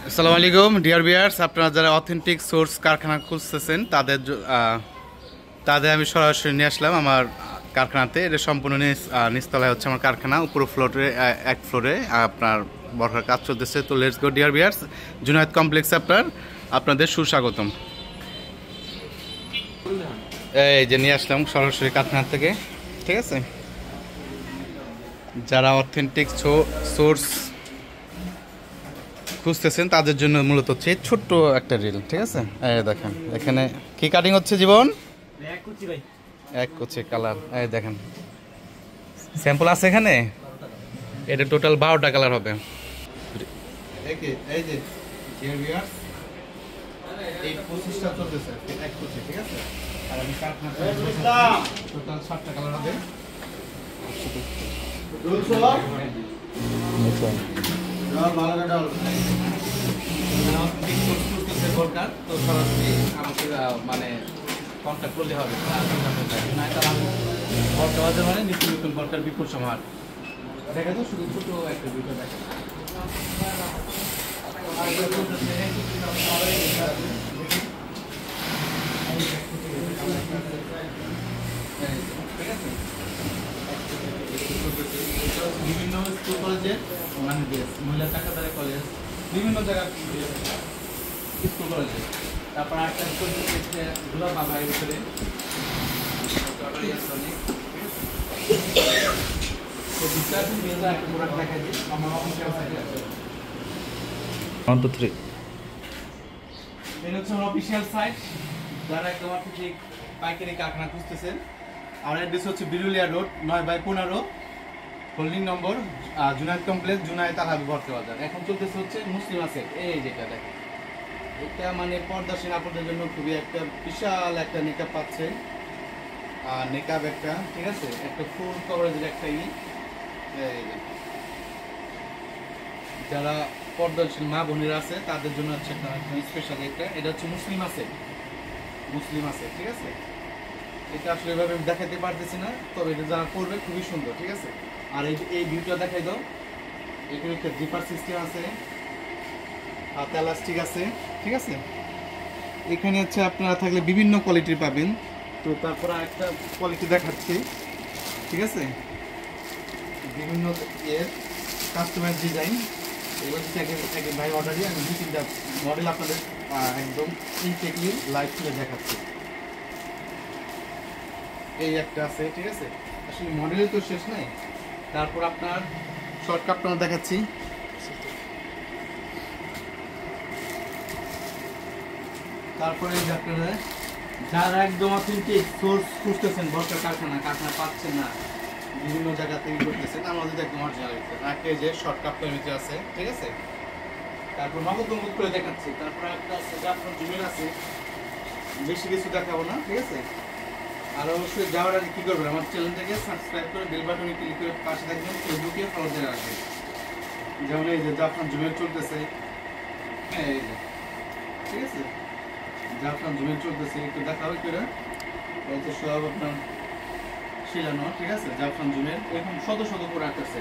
আসসালামু আলাইকুম dear viewers, আপনারা যারা অথেন্টিক সোর্স কারখানা খুঁজতেছেন তাদের আমি সরাসরি নিয়ে আসলাম আমার কারখানাতে। এটা সম্পূর্ণ নিচতলায় হচ্ছে আমার কারখানা, উপর ফ্লোরে এক ফ্লোরে আপনার বর্ষার কাজ চলতেছে। তো let's go dear viewers, Junaid কমপ্লেক্সে আপনাদের সুস্বাগতম। এই যে নিয়ে আসলাম সরাসরি কারখানা থেকে, ঠিক আছে। যারা অথেন্টিক সোর্স খুঁজতেছেন তাদের জন্য মূলত হচ্ছে ছোট্ট একটা রিল, ঠিক আছে। এই দেখেন এখানে কি কাটিং হচ্ছে জীবন, এক কুচি কালার। এই দেখেন স্যাম্পল আছে এখানে, এটা টোটাল 12টা কালার হবে। এই যে এই 25টা চলতেছে এক কুচি, ঠিক আছে। আর আমি কারখানাতে টোটাল 7টা কালার হবে। দরকার তো সরাসরি আমাকে মানে কন্ট্যাক্ট করলে হবে। মানে নিত্য নতুন দরকার বিপুল সমাহার দেখা যায়, শুধু ছোট একটা দুটো দেখা বিভিন্ন স্কুল কলেজে, মানে মহিলা চাকরি কলেজ, বিভিন্ন জায়গায় স্কুল কলেজে। তারপর একটা স্কুল গুলা বাবা এর ভিতরে অফিসিয়াল সাইট। যারা একদম ঠিক পাইকারি কারখানা খুঁজতেছেন, আমার অ্যাড্রেস হচ্ছে Birulia road 9/15, holding number Junaid complex, Junaid Al Habib ভর্তি বাজার। এখন চলতেছে হচ্ছে মুসলিম আছে। এই যেটা দেখেন, এটা মানে পর্দাসীন আপনাদের জন্য খুবই একটা বিশাল একটা নেকআপ পাচ্ছে, আর নেকআপ একটা, ঠিক আছে, একটা ফুল কভারেজের একটা যারা পর্দাসীন মা বোনেরা আছে তাদের জন্য হচ্ছে একটা স্পেশাল একটা। এটা হচ্ছে মুসলিম আছে, ঠিক আছে। এটা আসলে এভাবে দেখাতে পারতেছি না, তবে এটা যারা করবে খুবই সুন্দর, ঠিক আছে। আর এই ভিউটা দেখাই দাও, এখানে একটা জিপার সিস্টেম আছে, হাত এলাস্টিক আছে, ঠিক আছে। এখানে হচ্ছে আপনারা থাকলে বিভিন্ন কোয়ালিটির পাবেন। তো তারপর একটা কোয়ালিটি দেখাচ্ছি, ঠিক আছে। বিভিন্ন এর কাস্টমাইজ ডিজাইন, এবার এক ভাই অর্ডার দিয়ে আমি 2-3টা মডেল আপনাদের একদম ইনটেকলি লাইভ করে দেখাচ্ছি। এই একটা আছে, ঠিক আছে। আসলে মডেলের তো শেষ নাই। তারপর আপনার শর্টকাট আপনারা দেখাচ্ছি। তারপরে আপনারা যারা একদম অথেন্টিক সোর্স খুঁজতেছেন, বর্ষার কারখানা পাচ্ছেন না, বিভিন্ন জায়গা থেকে করতেছেন, আমাদের একদম অরিজিনাল একটা যে শর্টকাট পেমেন্ট আছে, ঠিক আছে। তারপর নগদ করে দেখাচ্ছি। তারপর একটা আছে আপনার জুমের আছে, বেশি কিছু দেখাবো না, ঠিক আছে। আর অবশ্যই যাওয়ার আগে কি করবেন, আমার চ্যানেলটাকে সাবস্ক্রাইব করে বেল বাটনে ক্লিক করে পাশে থাকবেন, ফেসবুকে ফলো দিয়ে রাখবেন। যেমন এই যে জাফরান জুমের চলতেছে, হ্যাঁ এই যে, ঠিক আছে, জাফরান জুমের চলতেছে, একটু দেখাবো করে এই তো সব আপনার শিলানো, ঠিক আছে। জাফরান জুমের এরকম শত শত প্রোডাক্ট আছে।